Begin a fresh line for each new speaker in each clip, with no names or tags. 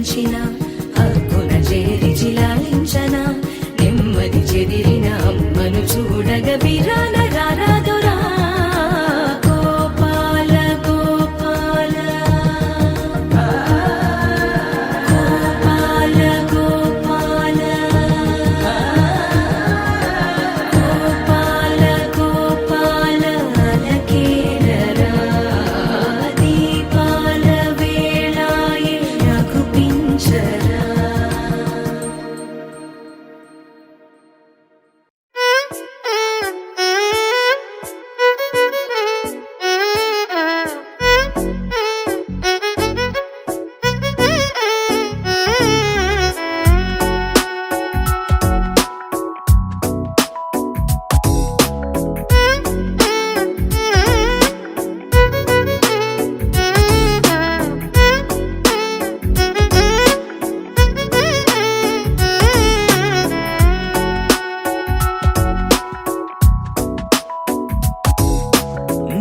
పెంచిన హక్కున చేరి జిలాలించన నెమ్మది చెదిరిన అమ్మను చూడగ విరాన రారాదురా గోపాల గోపాల గోపాల గోపాల గోపాల గోపాల అలకేరరా దీపాల వేళాయే రఘుపించరా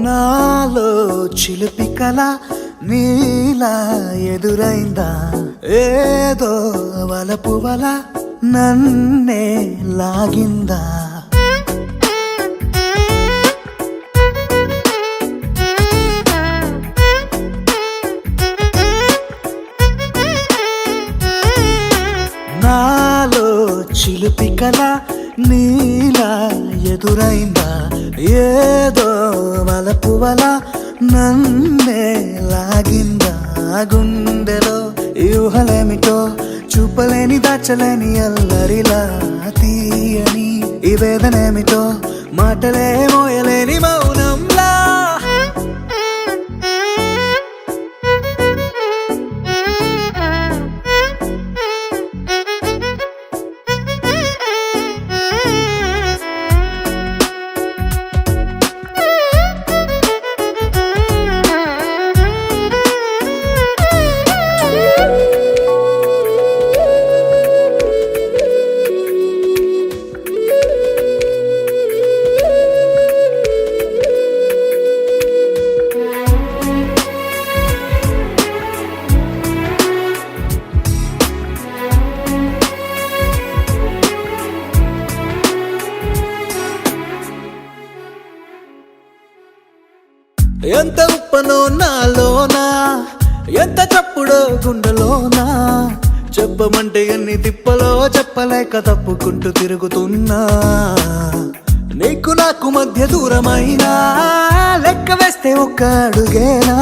నాలో చిలిపి కల నీలా ఎదురైందా ఏదో వలపు వల నన్నే లాగిందా నాలో చిలిపి కల నీలా ఎదురైందా ఏదో వలపు వల నన్నే లాగిందా గుండెలో యూహలేమిటో చూపలేని దాచలేని అల్లరిలా తీయని ఈ వేదనేమిటో మాటలే మోయలేని మౌనంలా ఎంత ఉప్పనో నాలోనా ఎంత చప్పుడో గుండెలోనా చెప్పమంటే ఎన్ని తిప్పలో చెప్పలేక తప్పుకుంటూ తిరుగుతున్నా నీకు నాకు మధ్య దూరమైనా లెక్క వేస్తే ఒక్క అడుగేనా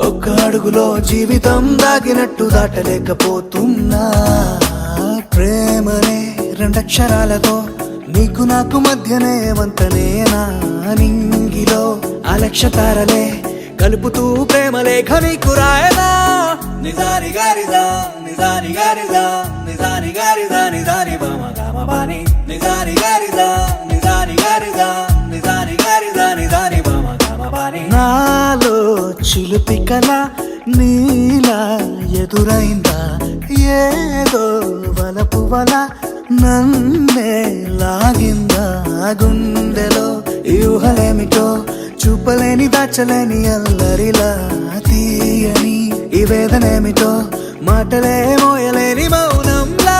ఒక్క అడుగులో జీవితం దాగినట్టు దాటలేకపోతున్నా ప్రేమనే రెండక్షరాలతో నీకు నాకు మధ్యనే వంతనేనా నింగిలో అలక్ష్య తారలే కలుపుతూ ప్రేమ లేఖ నీకు రాయనా నిజాని గారిజా నిజాని గారిజా నిజాని గారిజా నిజాని బామ గామ బాని నిజాని గారిజా నిజాని గారిజా నిజాని గారిజా నిజాని బామ గామ బాని నాలో చిలిపి కల నీలా ఎదురైందా ఏదో వలపు వల నన్నే లాగిందా గుండెలో యూహలేమిటో చూపలేని దాచలేని అల్లరిలా తీయని ఈ వేదనేమిటో మాటలే మోయలేని మౌనంలా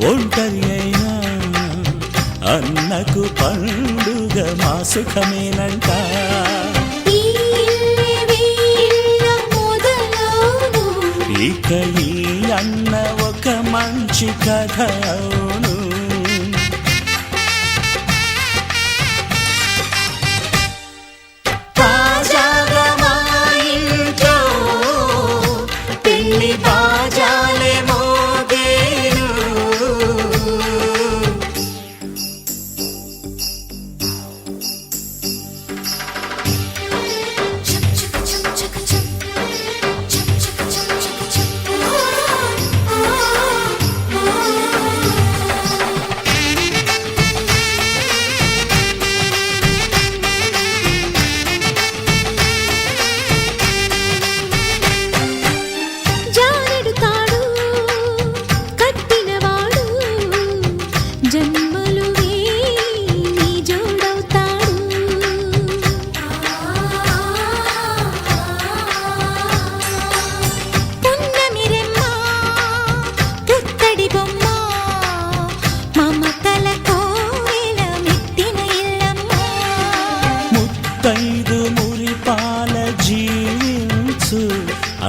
ఒంటరి అయినా అన్నకు పండుగ మా సుఖమేనంట.
ఈ ఇల్లే వీళ్ళ మొదలవును.
ఇక ఈ అన్న ఒక మంచి కథ అవును. తాజాగా మా ఇంట్లో పెళ్లి బాజాలే మోగేను.
చక్ చక్ చక్ చక్ చక్. చక్ చక్ చక్ చక్ చక్. జారెడు తాడు కట్టినవాడు జన్మలు నీ జోడవుతాడు. పున్నమిరెమ్మ పుత్తడి బొమ్మ మమతల కోవెల మెట్టిన ఇల్లమ్మ.
ముత్తైదు మురిపాల జీవించు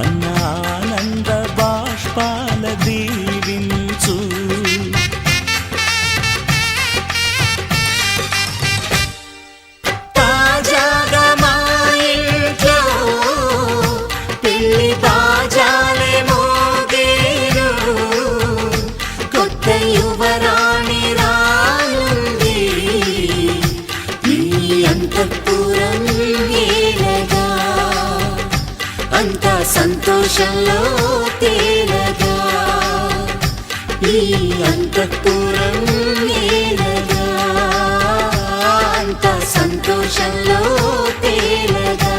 అన్న ఆనంద బాష్పాల దీవించు. తాజాగా మా ఇంట్లో పెళ్లి బాజాలే మోగేను.
కొత్త యువరాణి రానుంది ఈ అంతఃపురం ఏలగా. అంతా సంతోషంలో తేలగా ఈ అంతఃపురం ఏలగా. అంతా సంతోషంలో తేలగా.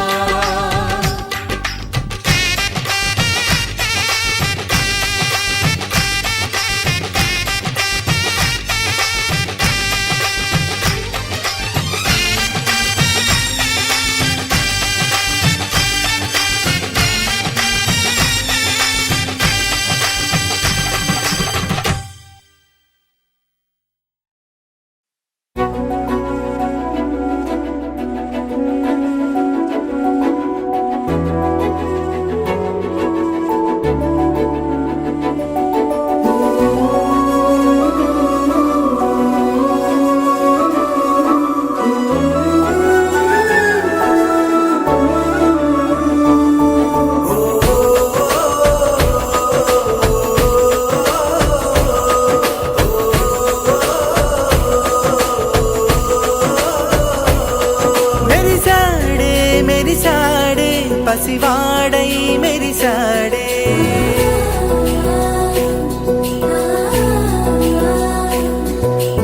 మెరిసాడే మెరిసాడే పసివాడై మెరిసాడే.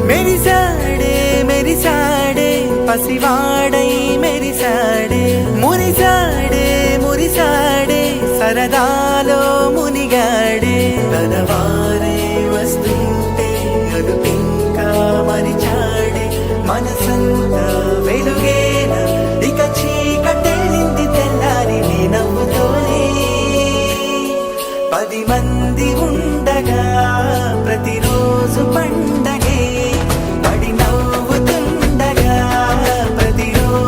మెరిసాడే మెరిసాడే పసివాడై మెరిసాడే. మురిసాడే మురిసాడే సరదాలో మునిగాడే. తనవారే వస్తుంటే అదుపింకా మరిచాడే. మనసంతా వెలుగేన ఇక చీకటెళ్ళింది తెల్లారి నీ నవ్వుతోనే. 10 మంది ఉండగా ప్రతిరోజు పండగే. పడి నవ్వుతుండగా ప్రతిరోజు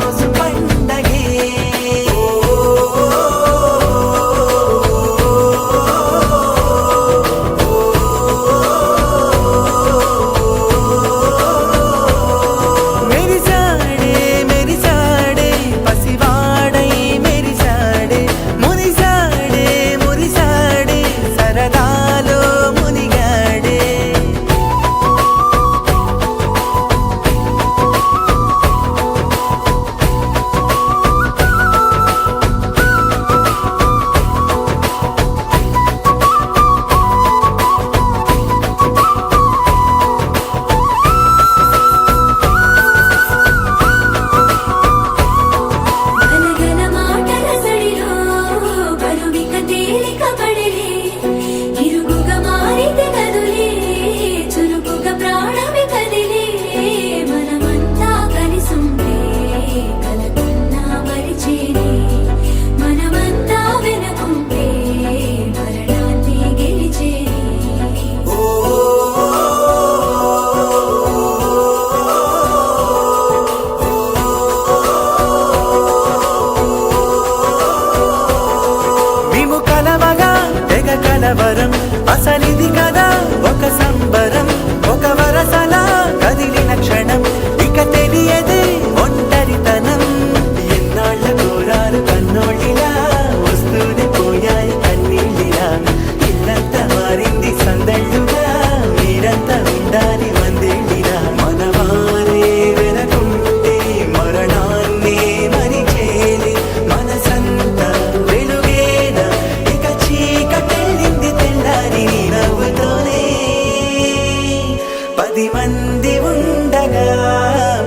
మంది ఉండగా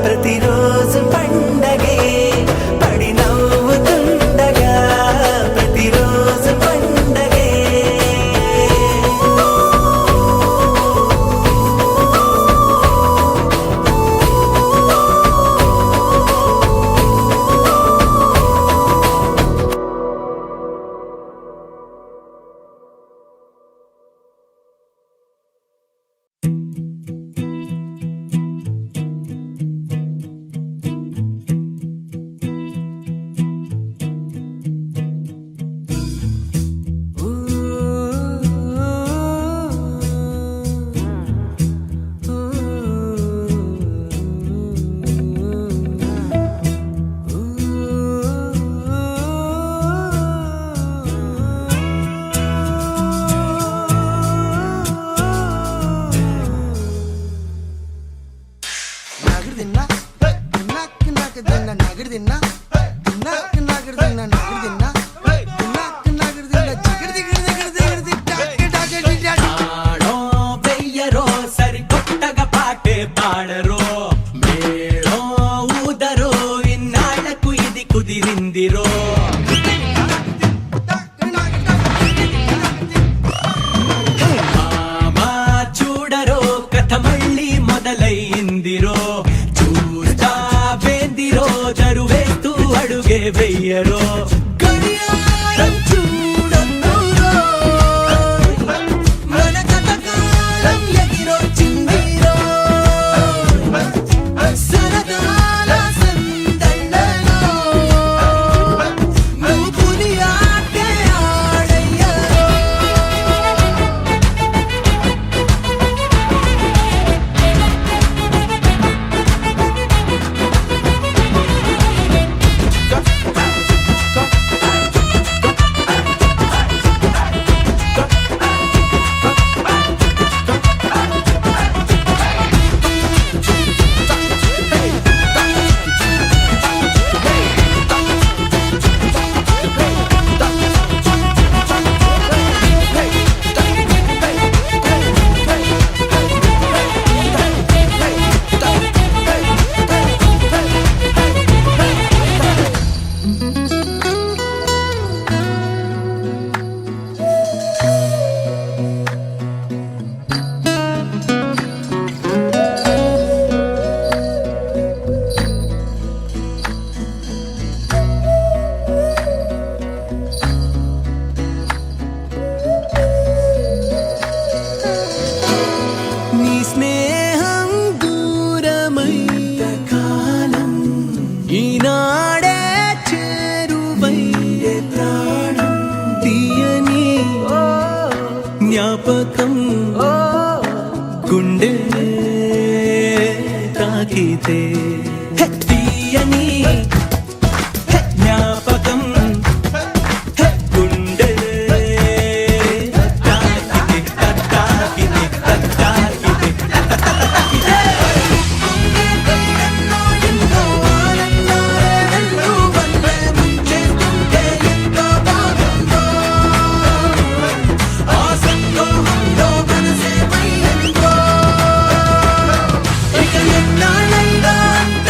ప్రతిరోజు పండగే పడి నవ్వుతుండగా ప్రతిరోజు పండగే
వెయ్యరో గడియారం చూడొద్దురో మన కథకాలం ఎగిరొచ్చిందిరో సరదాల సందళ్ళలో మూపుని ఆటే ఆడయ్యరో ఈనాడే చేరువయ్యే ప్రాణం తీయని జ్ఞాపకం గుండె తాకితే తీయని జ్ఞాపకం గుండె తాకితే తాకితే తాకితే నాళ్ళైనా అంత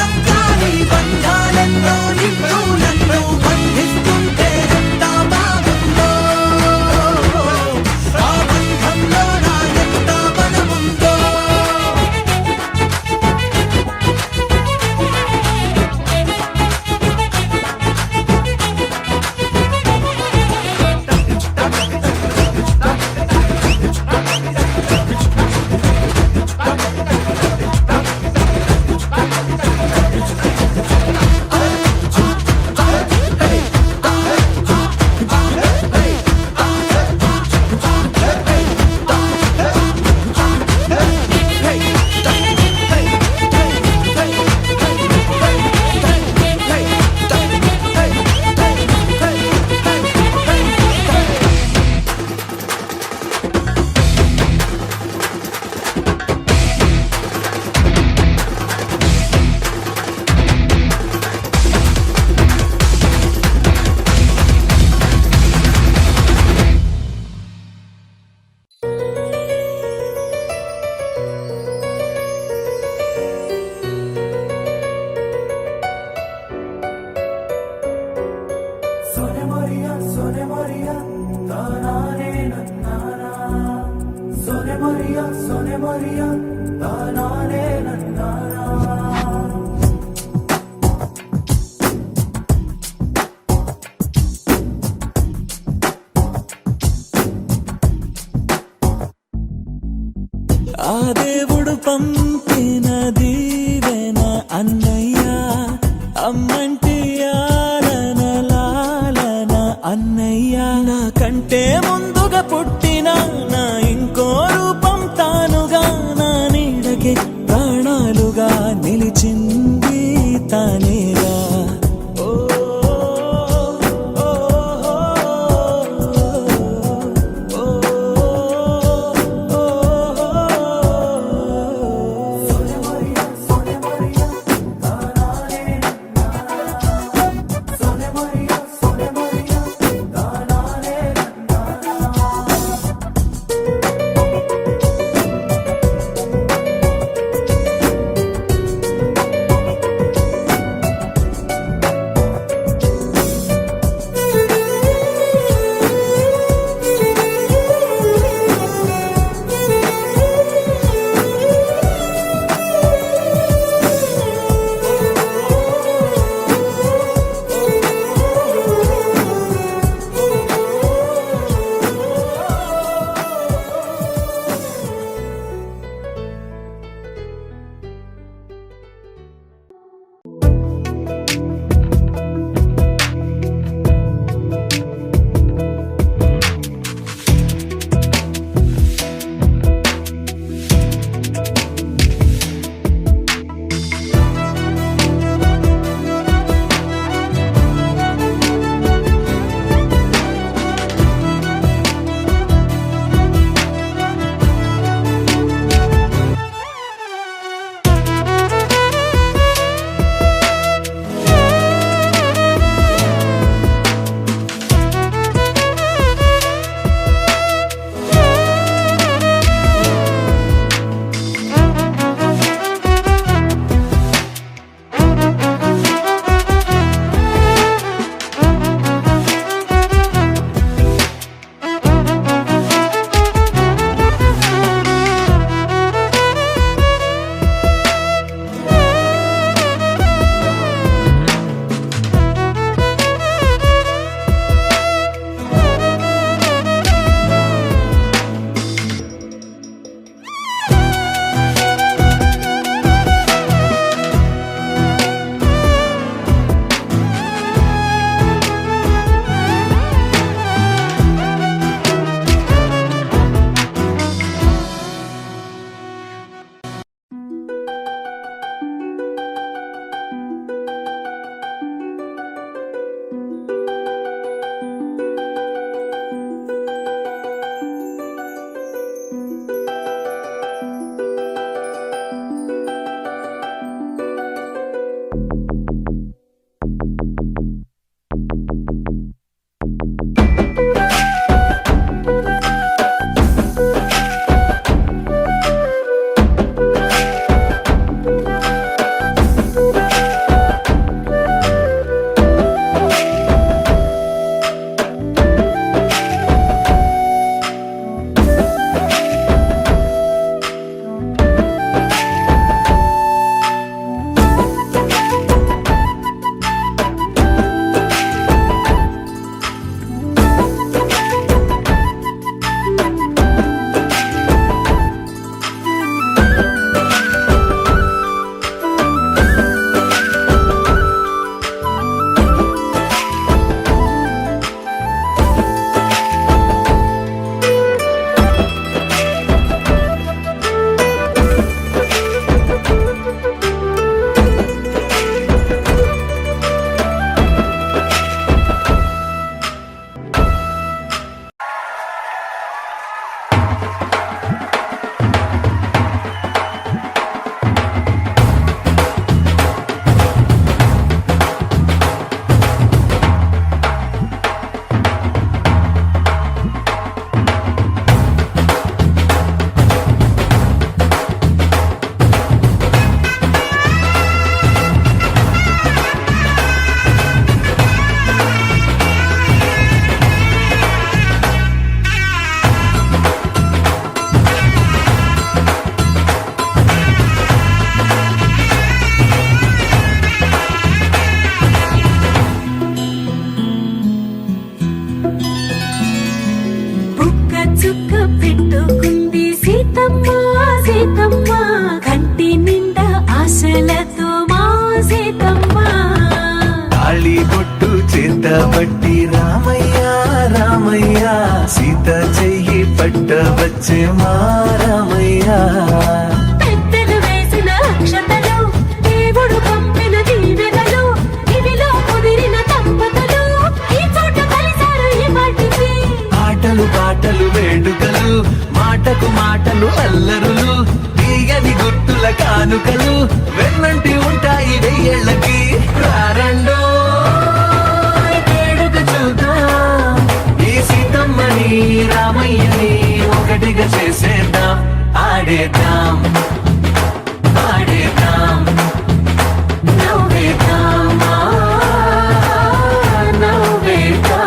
ఆ దేవుడు పంపిన దీవెన అన్నయ్య, అమ్మంటి ఆలన లాలన అన్నయ్య. నాకంటే ముందుగా పుట్టిన నా ఇంకో రూపం తానుగా, నా నీడకి ప్రాణాలుగా నిలిచింది తానేగా. ఓ
కాబట్టి రామయ్య రామయ్య సీత చెయ్యి పట్టవచ్చే మా రామయ్య.
పెద్దలు వేసిన అక్షతలు, దేవుడు పంపిన దీవెనలు, ఇవిలో కుదిరిన దంపతులు ఈ చోట కలిశారు ఈ పాటికి.
ఆటలు పాటలు వేడుకలు, మాటకు మాటలు అల్లరులు, తీయని గుర్తుల కానుకలు వెన్నంటి ఉంటాయి వెయ్యేళ్ళకి. రారండో వేడుక చూద్దాం, ఈ సీతమ్మని రామయ్యని ఒకటిగా చేసేద్దాం. ఆడేద్దాం ఆడేద్దాం నవ్వేద్దాం నవ్వేద్దాం.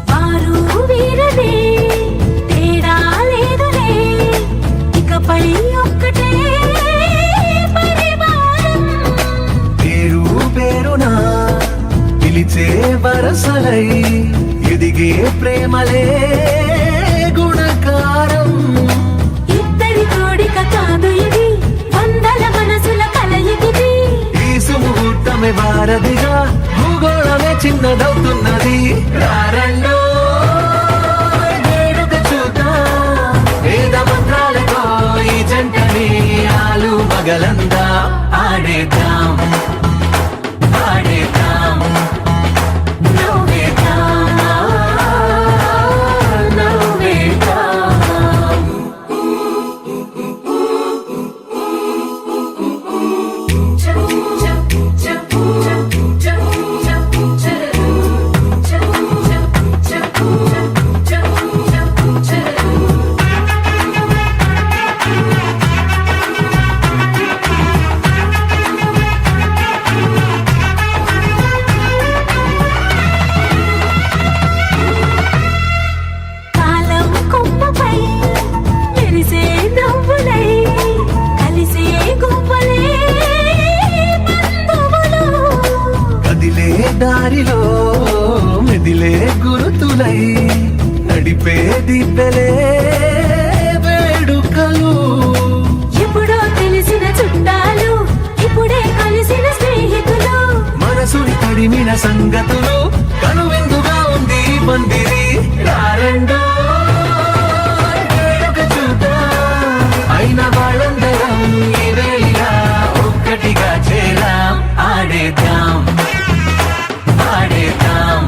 వారు వీరనే తేడా లేదులే, ఇకపై ఒక్కటే పరివారం.
పేరు పేరునా పిలిచే వరసలై ఎదిగే ప్రేమలే గుణకారం.
ఇద్దరి కోడిక కాదు ఇది, వందల మనసుల కలయికిది.
ఈ సుముహూర్తమే వారధిగా, భూగోళమే చిన్నదవుతున్నది. రారండో వేడుక చూద్దాం, వేద మంత్రాలతో ఈ జంటని ఆలు మగలందా. ఆడేద్దాం ఆడేద్దాం నవ్వేద్దాం నవ్వేద్దాం.
కాలం కొమ్మపై మెరిసే నవ్వులై కలిసే గువ్వలే బంధువులు.
కదిలే దారిలో మెదిలే గురుతులై నడిపే దిబ్బెలే వేడుకలు.
ఎప్పుడో తెలిసిన చుట్టాలు, ఇప్పుడే కలిసిన స్నేహితులు.
మనసుని తడిమిన సంగతులు, కనువిందుగా ఉంది ఈ పందిరి. రారండో వేడుక చూద్దాం, అయిన వాళ్ళందరం ఈ వేళ ఒక్కటిగా చేరాం. ఆడేద్దాం ఆడేద్దాం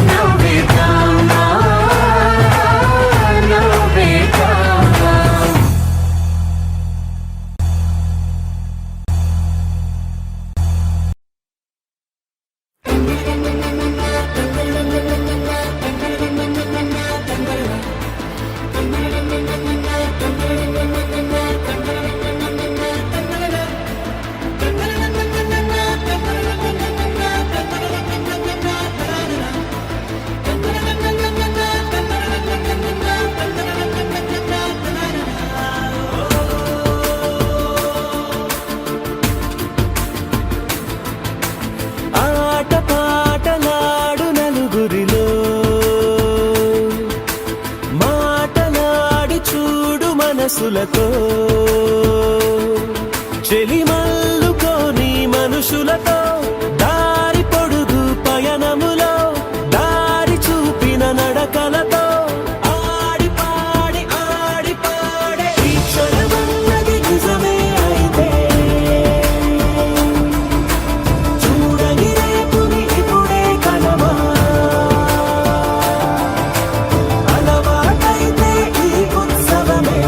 నవ్వేద్దాం నవ్వేద్దాం.
ఆట పాటలాడు నలుగురిలో, మాటలాడి చూడు మనసులతో, చెలిమల్లుకోని మనుషులతో, దారి పొడుగు పయనములో దారి చూపిన నడకలతో, ఆడి పాడి ఈ క్షణమన్నది నిజమే అయితే, చూడని రేపుని ఇప్పుడే కలమా. అలవాటైతే ఈ ఉత్సవమే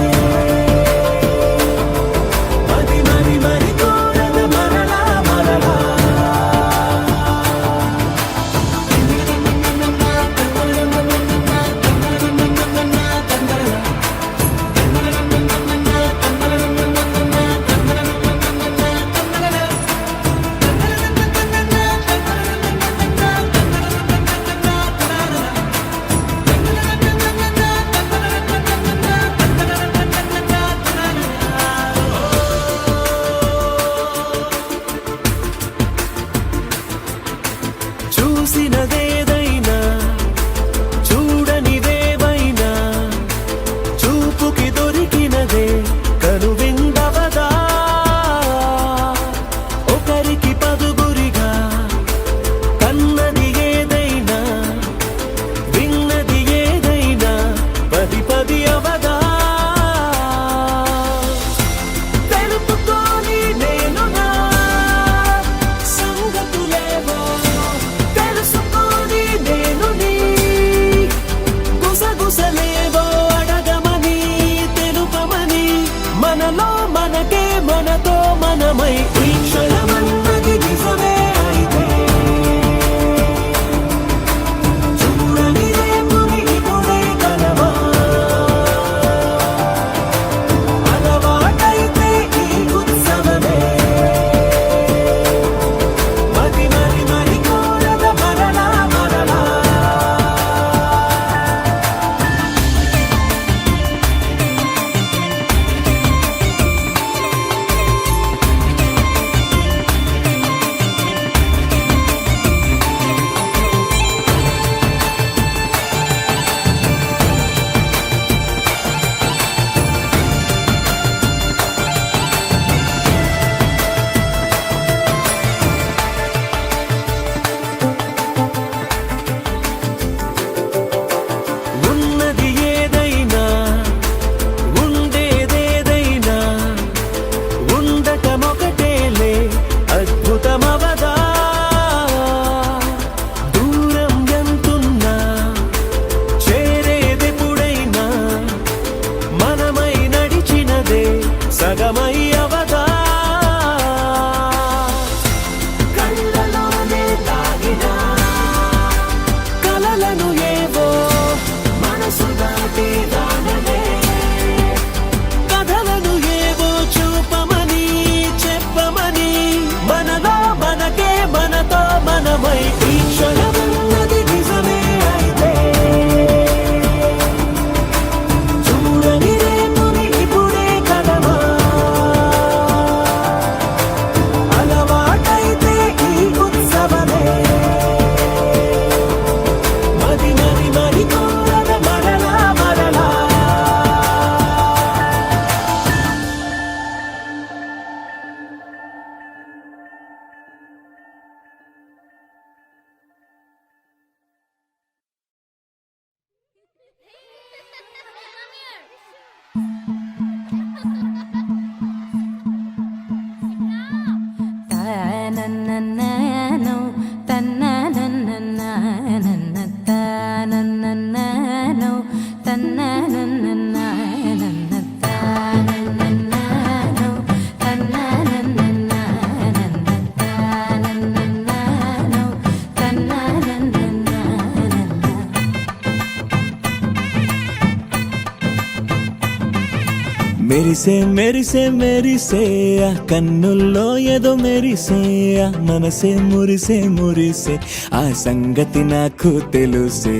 మెరిసే మెరిసే మెరిసే ఆ కన్నుల్లో ఏదో మెరిసే ఆ మనసే మురిసే మురిసే ఆ సంగతి నాకు తెలుసే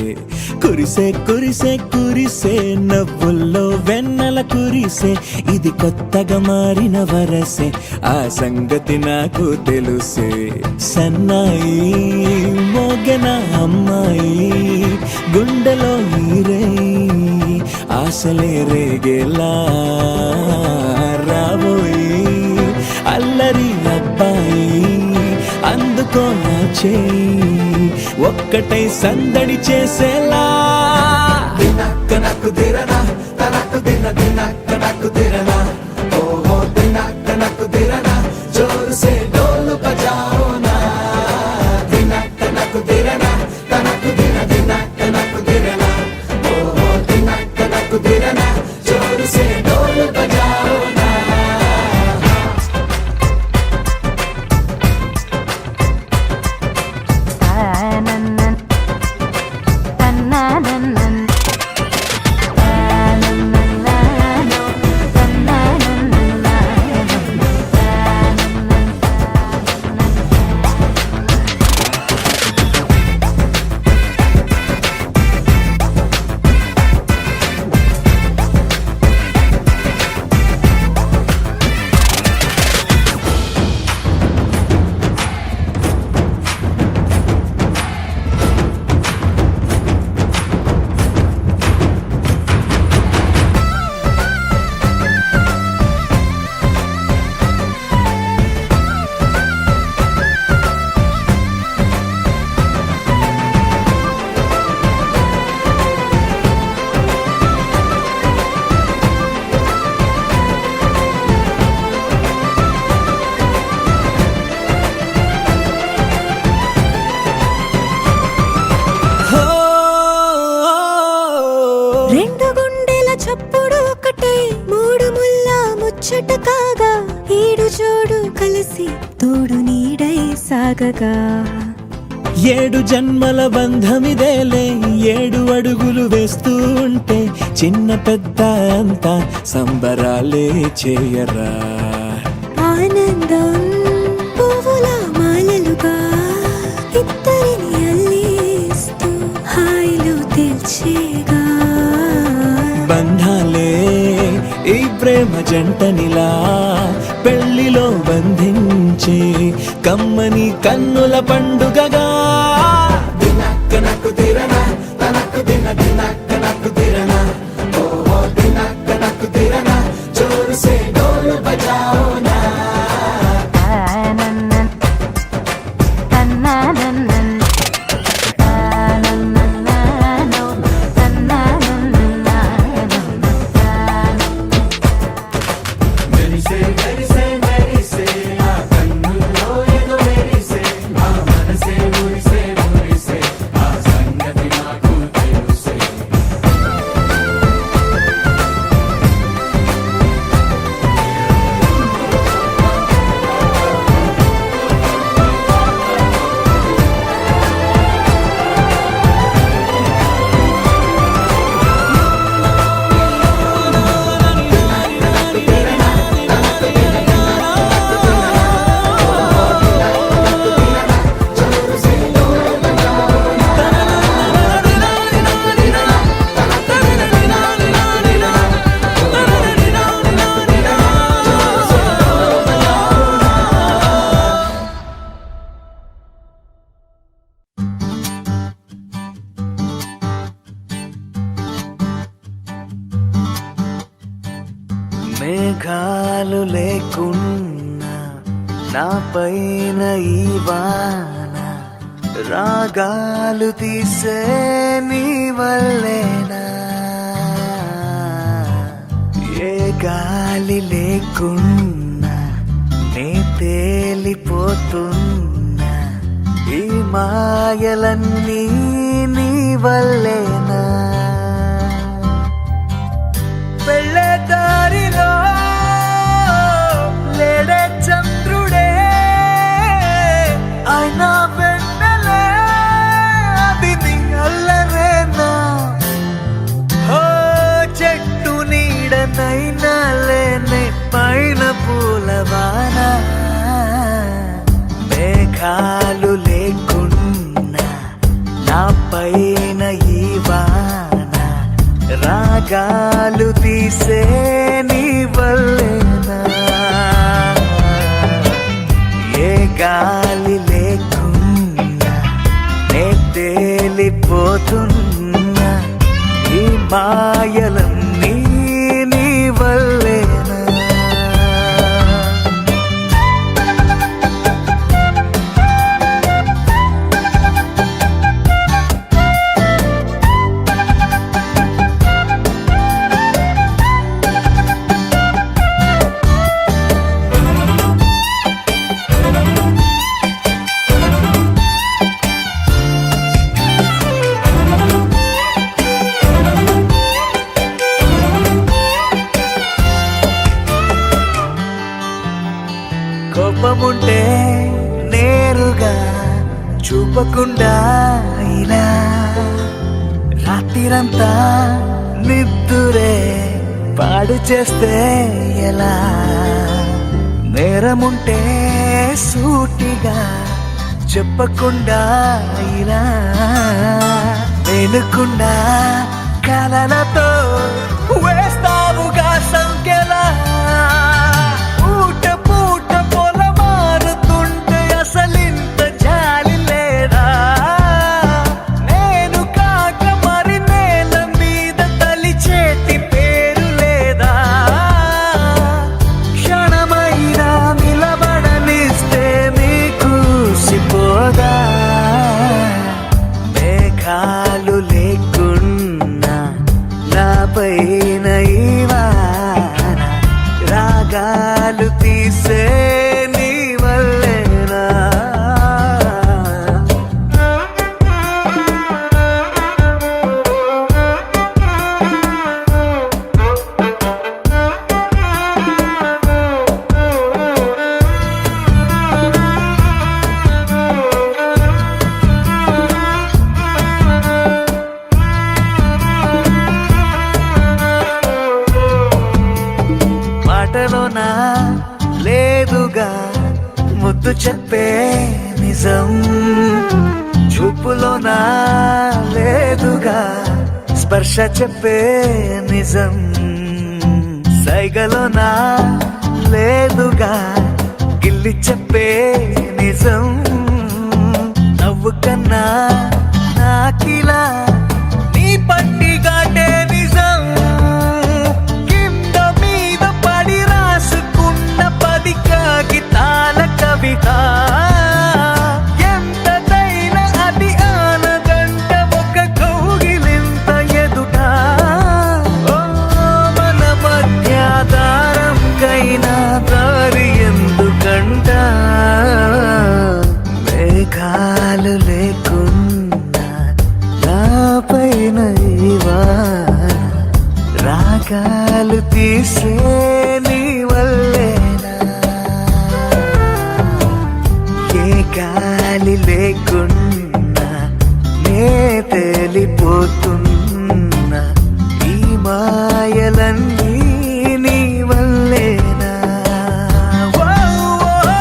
కురిసే కురిసే కురిసే నవ్వుల్లో వెన్నెల కురిసే ఇది కొత్తగా మారిన వరసే ఆ సంగతి నాకు తెలుసే సన్నాయి మోగన అమ్మాయి గుండెలో ఈరే ఆశలే రేగేలా రాబోయి అల్లరి అబ్బాయి అందుకో నా చేయి ఒక్కటై సందడి చేసేలా దినక్క నాకు దిరనా తనకు దిన దినక్క నాకు దిరనా ఓహో దినక్క నాకు దిరనా జోరు సే డోలు బజాओ నా దినక్క నాకు దిరనా తనకు దిన దినక్క నాకు దిరనా ఓహో దినక్క నాకు దిరనా జోరు సే డోలు బజాओ నా
రెండు గుండెల చప్పుడు ఒకటై మూడు ముల్ల ముచ్చట కాగా ఏడు జోడు కలిసి తోడు నీడై సాగగా
ఏడు జన్మల బంధమిదేలే ఏడు అడుగులు వేస్తూ ఉంటే చిన్న పెద్ద అంతా సంబరాలే చేయరా
ఆనందం పువ్వుల మాలలుగా ఇద్దరిని అల్లేస్తూ హాయిలో తెల్చేగా
బంధాలే ఈ ప్రేమ జంటనిలా పెళ్లిలో బంధించి కమ్మని కన్నుల పండుగగా దినక్క నాకు దిరనా తనకు దిన దినక్క నాకు దిరనా ఓహో దినక్క నాకు దిరనా జోరు సే డోలు బజాओ నా
మెరిసే మెరిసే మెరిసే ఆ కన్నుల్లో ఏదో మెరిసే ఆ మనసే మురిసే మురిసే ఆ సంగతి నాకు తెలుసే
మేఘాలు లేకున్నా నా పైన ఈ వాన రాగాలు తీసే నీ వల్లేనా ఏ గాలి లేకున్నా నే తేలిపోతున్నా ఈ మాయలన్నీ నీ వల్లేనా వెళ్ళే దారిలో లేడే చంద్రుడే అయినా వెన్నెలే అది నీ అల్లరేనా ఓ చెట్టు నీడనైనా లే పూలవాన మేఘాలు లేకున్నా నా పైన ఈ వాన రాగాలు తీసే నీ వల్లేనా ఏ గాలి లేకున్నా నే తేలిపోతున్నా ఈ మాయలన్నీ నీ వల్లేనా కోపముంటే నేరుగా చూపకుండా ఇలా రాత్రిరంతా నిద్దురే పాడు చేస్తే ఎలా నేరముంటే సూటిగా చెప్పకుండా ఇలా వెనుకుండా కలలతో వేస్తావుగా సంఖ్యలా పూట పూట పొల మారుతుంటే అసలింత జాలి లేదా నేను కాక మరి నేల మీద తలి చేతి పేరు లేదా క్షణమైనా నిలబడనిస్తే మీకు సిపోదా మేఘాలు లేకున్నా నా పైన ఈ వాన రాగాలు తీసే నీ వల్లేనా మాటలోనా లేదుగా ముద్దు చెప్పే నిజం చూపులోనా లేదుగా స్పర్శ చెప్పే నిజం సైగలోనా లేదుగా గిల్లి చెప్పే నిజం నవ్వు కన్నా నాకిలా నీ పట్టిగాటే నిజం కింద మీద పడి రాసుకున్న 10 కాగితాల కవిత ఎంతదైనా అది ఆనదంట ఒక కౌగిలింత ఎదుట ఓ మన మధ్య దారంకైనా దారి ఎందుకంట మేఘాలు లేకున్నా నా పైన ఈ వాన రాగాలు తీసే నీ వల్లేనా ఏ గాలి లేకున్నా నే తేలిపోతున్నా ఈ మాయలన్నీ నీ వల్లేనా ఓ, ఓ.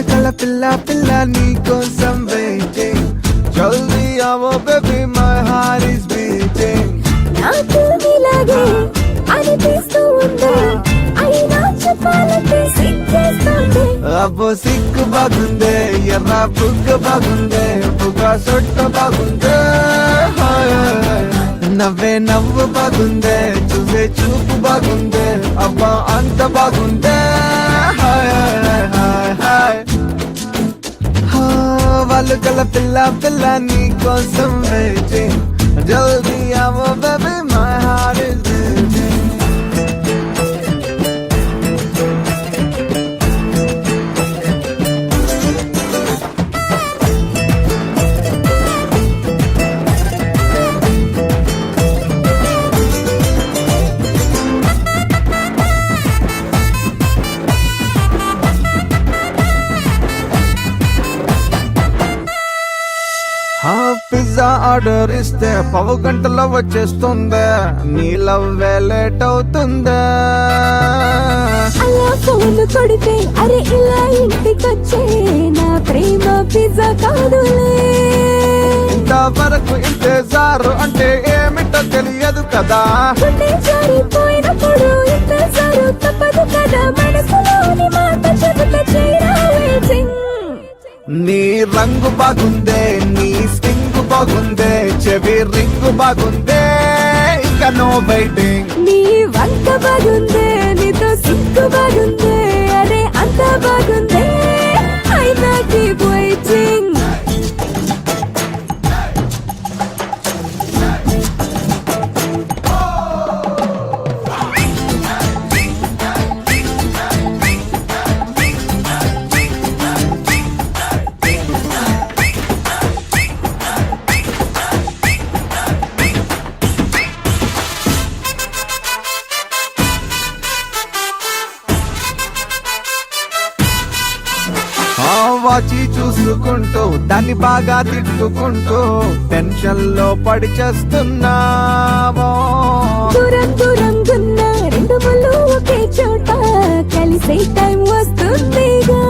కల పిల్ల పిల్ల నీ కోసం వెయిటింగ్ జల్దీ ఆవో baby my heart is beating
నాకు ఇలాగే అనిపిస్తూ ఉంది అయినా చెప్పాలంటే సిగ్గేస్తుంది
అబ్బో సిగ్గు బాగుందే ఎర్ర బుగ్గ బాగుందే బుగ్గ సొట్ట బాగుందే నవ్వే నవ్వు బాగుందే చూసే చూపు బాగుందే అబ్బా అంత బాగుందే వాళ్ళు కల పిల్ల పిల్ల నీ కోసం వెయిటింగ్ జల్దీ ఆవో బేబీ మై పిజ్జా ఆర్డర్ ఇస్తే పావు గంటలో వచ్చేస్తుందే, నీ లవ్ లేట్ అవుతుందే.
అలా ఫోన్ కొడితే అరే ఇలా ఇంటికొచ్చే నా ప్రేమ పిజ్జా కాదులే.
ఇంతవరకు ఇంతేజారు అంటే ఏమిటో తెలియదు కదా.
గుండె జారిపోయినప్పుడు ఇంతసారు తప్పదు కదా, మనసులోని మాట చెబుతా చేయరా waiting.
నీ రంగు బాగుందే, నీ స్టింగ్ బాగుందే, చెవి రింగు బాగుందే, ఇంకా నో వెయిటింగ్.
నీ వంట బాగుందే, నీతో సిగ్గు బాగుందే, అరే అంత బాగుందే, అయినా keep waiting.
వాచి చూసుకుంటూ దాన్ని బాగా తిట్టుకుంటూ టెన్షన్ లో పడి చేస్తున్నావో.
దూరం దూరంగున్న రెండు ముళ్ళు ఒకే చోట కలిసే టైం వస్తుందిగా.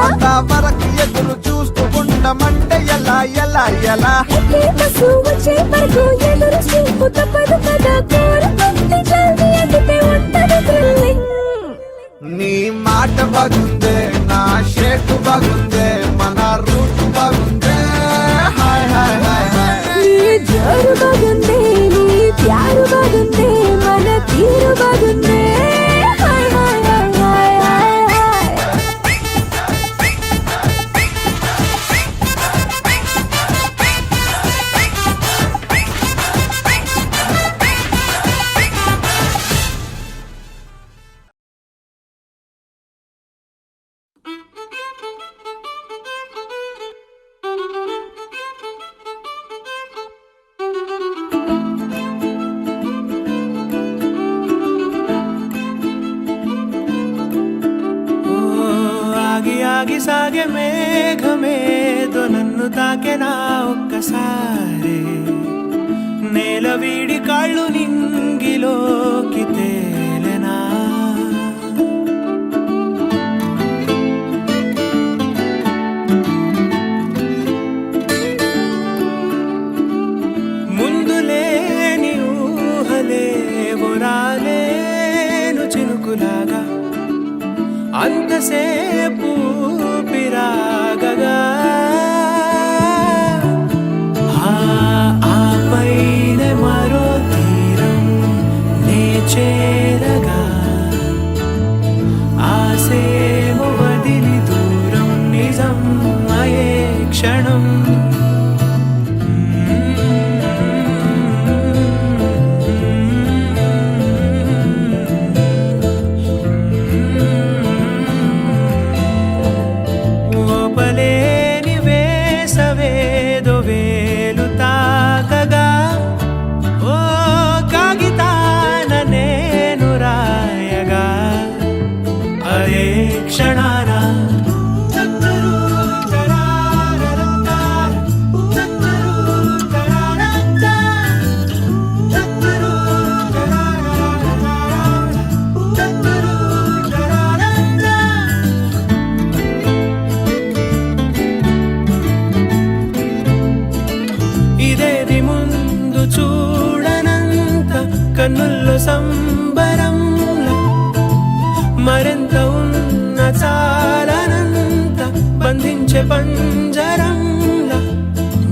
అంతవరకు ఎదురు చూస్తూ ఉండమంటే ఎలా ఎలా ఎలా.
ఎక్కే బస్సు వచ్చే వరకు ఎదురు చూపు తప్పదు కదా, కోరుకుంటే జల్దీ ఎక్కితే ఉంటది థ్రిల్లింగ్.
నీ మాట బాగుందే, నా షేక్ బాగుందే, మన రూట్ బాగుందే, హాయ్ హాయ్ హాయ్ హాయ్.
నీ జోరు బాగుంది, నీ ప్యారు బాగుంది, మన తీరు బాగుంది, hi hi hi hi hi hi.
ఆగి ఆగి సాగే మేఘమేదో నన్ను తాకెనా ఒక్కసారి, నేల వీడి కాళ్ళు నింగిలోకి తేలెనా. ముందు లేని ఊహలేవో రాలేను చినుకులాగా, అంతసేపు పిరాగగా. ఆ పైన మరో తీరం నే చేరగా, ఆసేమో వదిలి దూరం నిజం అయ్యే క్షణం. ఓపలేని వేసవేదో వేలు తాకగా, ఓ కాగితాన నేను రాయగా, అదే క్షణాన ఇదేది ముందు చూడనంత కన్నుల్లో సంబరంలా, మరెంత ఉన్న చాలనంత బంధించే పంజరంలా.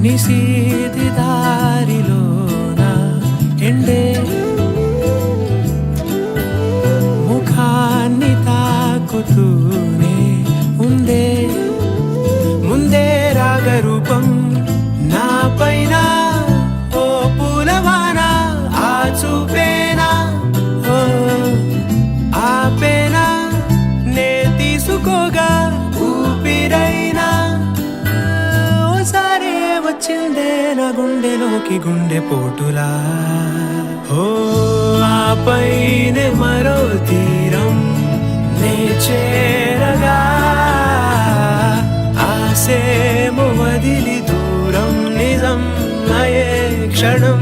నిశీతి దారిలోన ఎండే ముఖాన్ని తాకుతూనే ఉందే, ముందే రాగరూపం నా పైన, ఓ పూలవాన ఆ చూపేనా, ఓ ఆపేనా నే తీసుకోగా ఊపిరైనా. ఓసారి వచ్చిందే నా గుండెలోకి గుండె పోటులా, ఓ ఆ పైన మరో తీరం నే చేరగా, ఆసేమో వదిలి దూరం క్షణం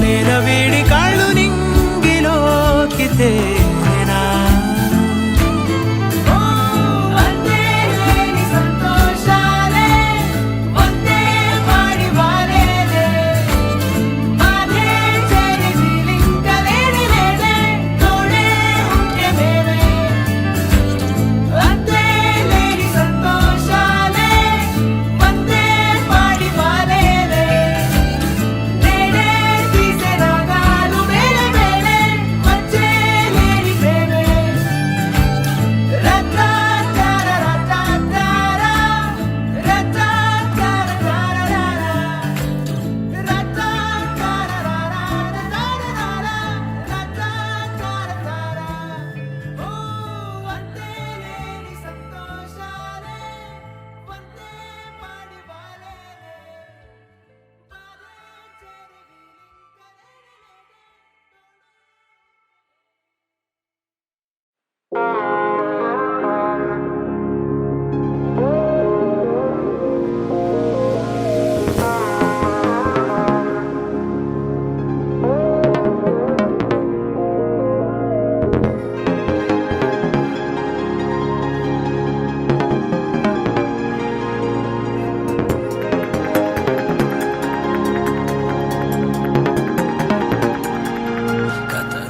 నేల వీడి కాళ్ళు నింగిలోకి తేనా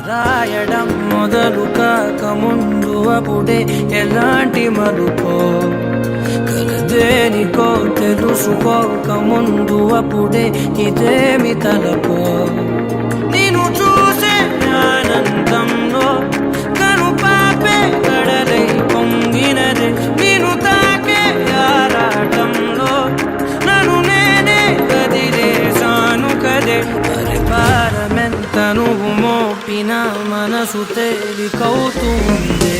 రాయడం మొదలు కాక ముందు అప్పుడే ఎలాంటి మలుపో కలదేనికో తెలుసుకోక ముందు అప్పుడే ఇదేమి తలపో నేను చూసే ఆనందంలో కను పాపే కడలై పొంగినదే నేను తాకే ఆరాటంలో నన్ను నేనే కదిలేసాను కదే పరిపారమెంత నువ్వు మోపిన మనసు తేలికవుతుంది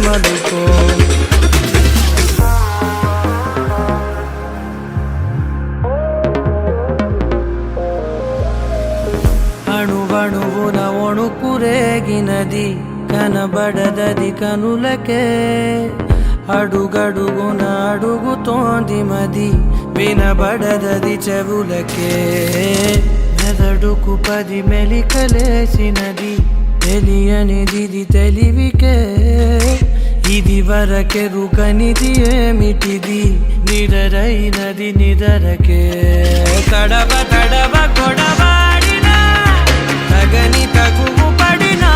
మలుకో. అణువణువున ఒణుకురేగినది కనబడదది కనులకే. అడుగడుగున అడుగుతోంది మది వినబడదది చెవులకే. మెదడుకు 10 మెలికలేసినది తెలియనిది తెలివికే. ఇది వరకెరుకనిది ఏమిటిది నిరరైనది నిదరకే. తడవ తడవ కొడవాడినా తగని తగువు పడినా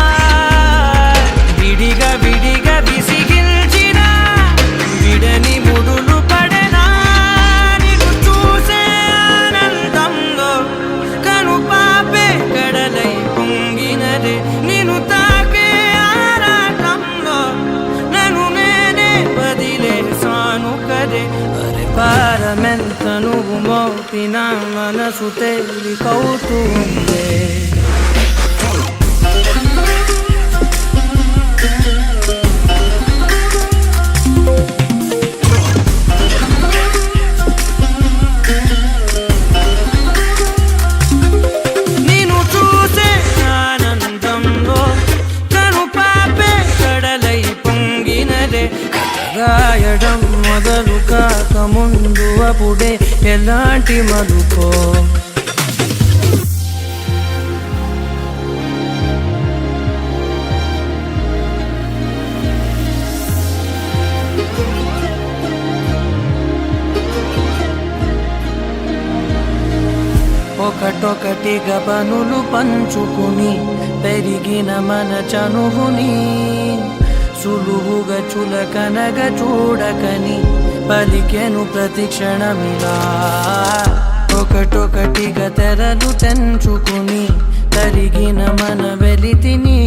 విడిగా విడిగా విసిగిల్చిన విడని ముడులు పడనా. నిన్ను చూసే ఆనందంలో కను పాపే కడలై పొంగినదే. నిన్ను తాకే ఆరాటంలో నన్ను నేనే వదిలేసాను కదే. అరే పారమెంత నువ్వు మోపిన మనసు తేలికవుతుందే. రాయడం మొదలు కాక ముందు అప్పుడే ఎలాంటి మలుకో. ఒకటొకటిగా పనులు పంచుకుని పెరిగిన మన చనువుని సులువుగా చులకనగా చూడకని పలికెను ప్రతి క్షణమిలా. ఒకటొకటిగా తెరలు తెంచుకుని తరిగిన మన వెలితిని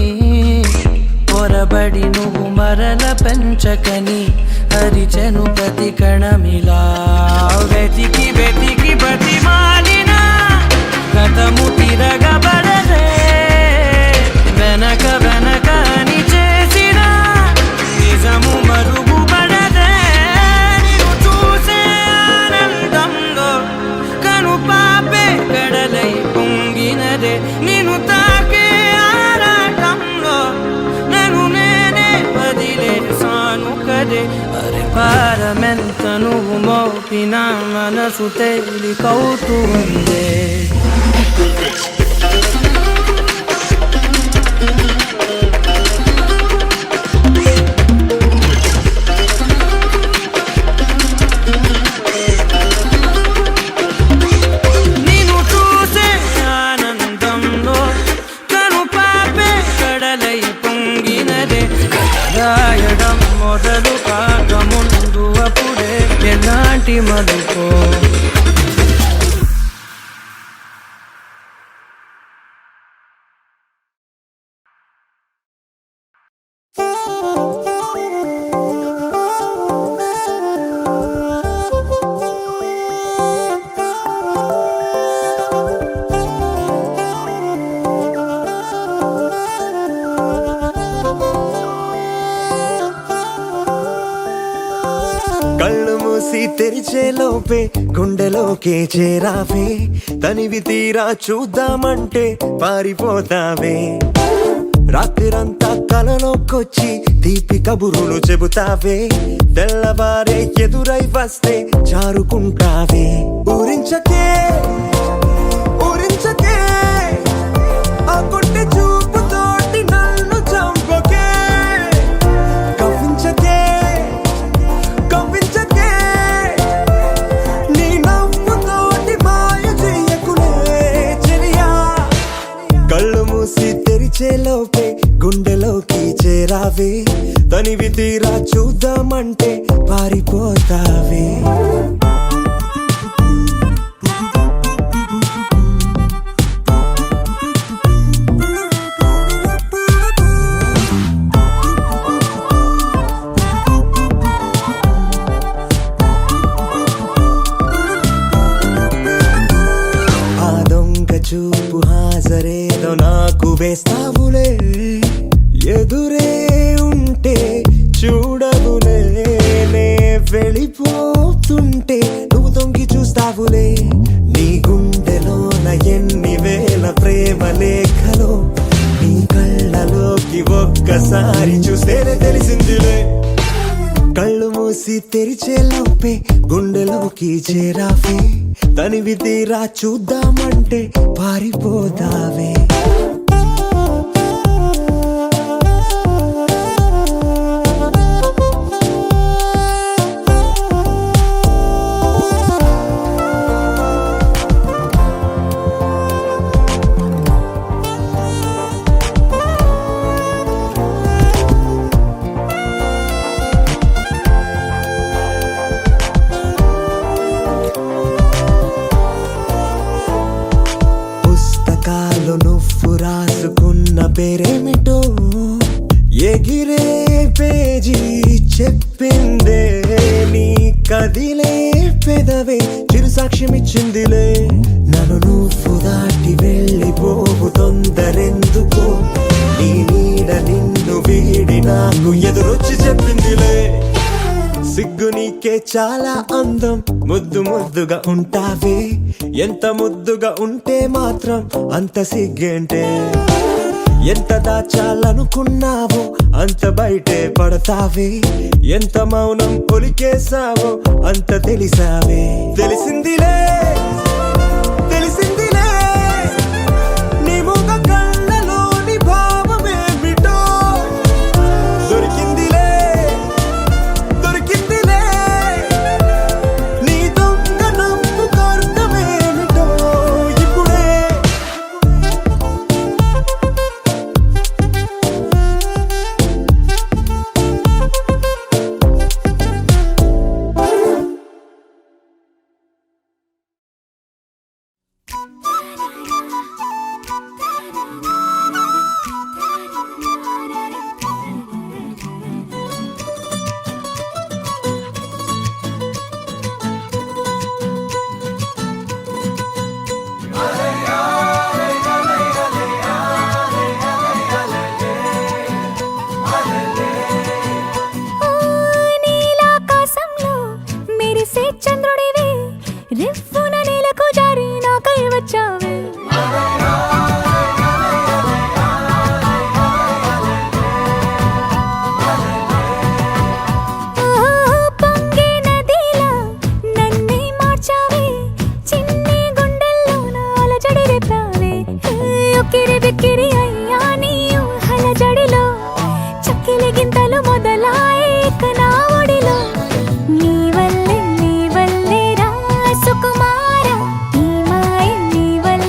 పొరబడి నువ్వు మరల పెంచకని అరిచెను ప్రతి కణమిలా. వెతికి వెతికి బతిమాలిన గతము తిరగబడదే. వెనక వెనక అని చేసిన నిజము మరుగుపడదే. నిన్ను చూసే ఆనందంలో కను పాపే కడలై పొంగినదే. నిన్ను తాకే ఆరాటంలో నన్ను నేనే వదిలేసాను కదే. అరే భారమెంత నువ్వు మోపిన మనసు తేలికవుతుందే. రాయడం మొదలు కాక ముందు అప్పుడే ఎలాంటి మలుకో.
కళ్ళు మూసి తెరిచే లోపే గుండెలోకే చేరావే. తనివి తీరా చూద్దామంటే పారిపోతావే. రాత్రిరంతా కలలోకొచ్చి తీపి కబురులు చెబుతావే. తెల్లవారే ఎదురై వస్తే జారుకుంటావే. ఊరించకే ఊరించకే ఆ కొట్టె చూపుతోటి నన్ను చంపకే. కవ్వించకే కవ్వించకే నీ నవ్వుతోటి మాయ చెయ్యకులే చెలియా. కళ్ళు మూసి తెరిచే లోపే గుండెలోకి చేరావే. తనివి తీరా చూద్దామంటే పారిపోతావే. చూపు హాజరేదో నాకు వేస్తావులే. ఎదురే ఉంటే
అవుతుంటే నువ్వు తొంగి చూస్తావులే నీ గుండెలోన ఎన్ని వేల ప్రేమ లేఖలో నీ కళ్ళలోకి ఒక్కసారి చూస్తేనే తెలిసిందిలే కళ్ళు మూసి తెరిచే లోపే గుండెలోకి చేరావే తనివి తీరా చూద్దామంటే పారిపోతావే పుస్తకాలు నువ్వు రాసుకున్న పేరేమిటో ఎగిరే పేజీ చెప్పిందే నీ కదిలే పెదవే చిరు సాక్ష్యమిచ్చిందిలే నన్ను నువ్వు దాటి వెళ్ళిపోవు తొందరెందుకో నీ నీడ నిన్ను వీడి నాకు ఎదురొచ్చి చెప్పిందిలే సిగ్గు నీకే చాలా అందం ముద్దు ముద్దుగా ఉంటావే ఎంత ముద్దుగా ఉంటే మాత్రం అంత సిగ్గేంటే ఎంత దాచాలనుకున్నావో అంత బయటే పడతావే ఎంత మౌనం పొలికేసావో అంత తెలిసావే తెలిసిందిలే తెలిసిందిలే నీ ముఖ కళ్ళలోని భావమేమిటో దొరికిందిలే దొరికిందిలే నీ దొంగ నవ్వు అర్థమేమిటో ఇప్పుడే
నీలాకాశంలో మెరిసే చంద్రుడివి రివ్వున నేలకు జారి నాకై వచ్చావే పొంగే నదిలా నన్నే మార్చావే చిన్ని గుండెల్లోన అలజడి రేపావే ఉక్కిరి బిక్కిరి అయ్యా నీ ఊహల జడిలో చక్కిలి గింతలు మొదలాయే ఇక నా ఒడిలో నీ వల్లే రా సుకుమార నీ మాయ నీ వల్లే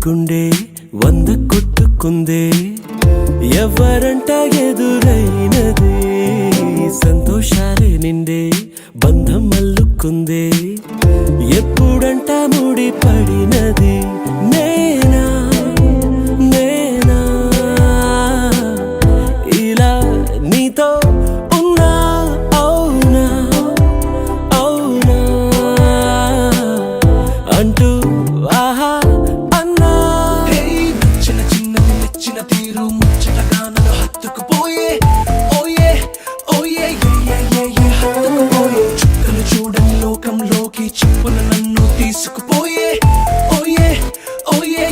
గుండె 100 కొట్టుకుందే ఎవరంట ఎదురైనది సంతోషాలే నిండే బంధం అల్లుకుందే ఎప్పుడంట ముడి పడినది నేనా నేనా ఇలా నీతో ఉన్నా అవునా అవునా అంటూ ఆహా అన్నా
చిన్న చిన్నది నచ్చిన తీరు ముచ్చటగా నన్ను హత్తుకుపోయే ఓయే ఓయే హత్తుకుపోయే చుక్కలు చూడని లోకంలోకి చెప్పున నన్ను తీసుకుపోయే ఓయే ఓయే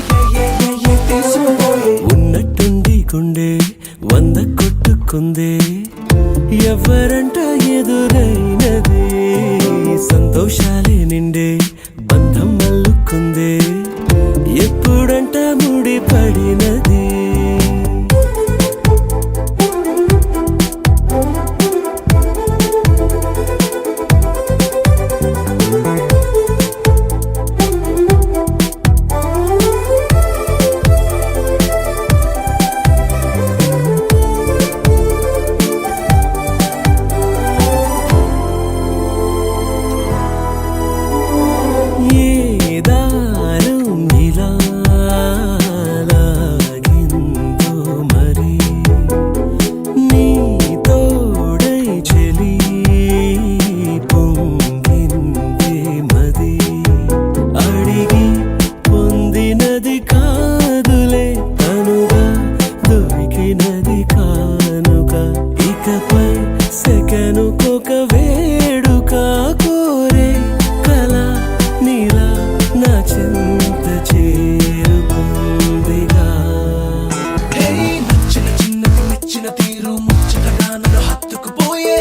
తీసుకుపోయే
ఉన్నట్టుండి గుండె 100 కొట్టుకుందే ఎవరంట ఎదురైనది సంతోషాలే నిండే బంధం అల్లుకుందే ఎప్పుడంట ముడి పడినది ఏ దారం ఇలా లాగిందో మరి నీ తోడై చెలి పొంగిందే మది అడిగి పొందినది కాదులే తనుగా దొరికినది కానుక ఇకపై సెకనుకొక వేడుక కోరే కల నీలా నా చింత చేరుకుందిగా
నచ్చిన చిన్నది నచ్చిన తీరు ముచ్చటగా నన్ను హత్తుకుపోయే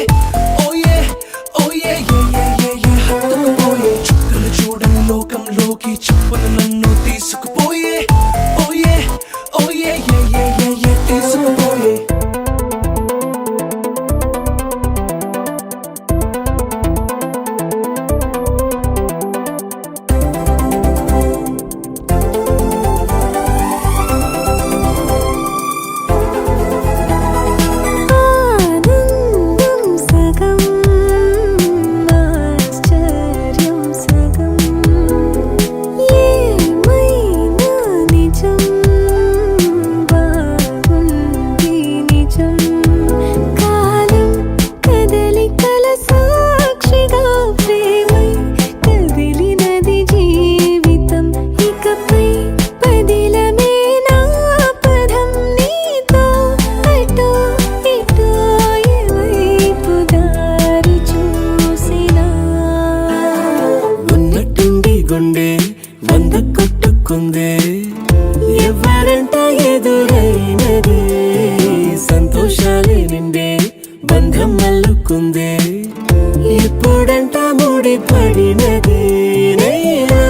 ఓయే ఓయే హత్తుకుపోయే చుక్కలు చూడని లోకంలోకి చెప్పున నన్ను తీసుకుపోయే ఓయే ఓయే తీసుకుపోయే
ఆనందం సగం ఆశ్చర్యం సగం ఏమైనా నిజం బాగుంది నిజం కాలం కదలికల సాక్షిగా ప్రేమై కదిలినది జీవితం ఇకపై పదిలమే నా పదం నీతో అటో ఇటో ఎవైపు దారి చూసినా
ఉన్నట్టుండి గుండె 100 కొట్టుకుందే ఎవరంట ఎదురైనది సంతోషాలే నిండే బంధం అల్లుకుందే ఎప్పుడంట ముడి పడినది నేనా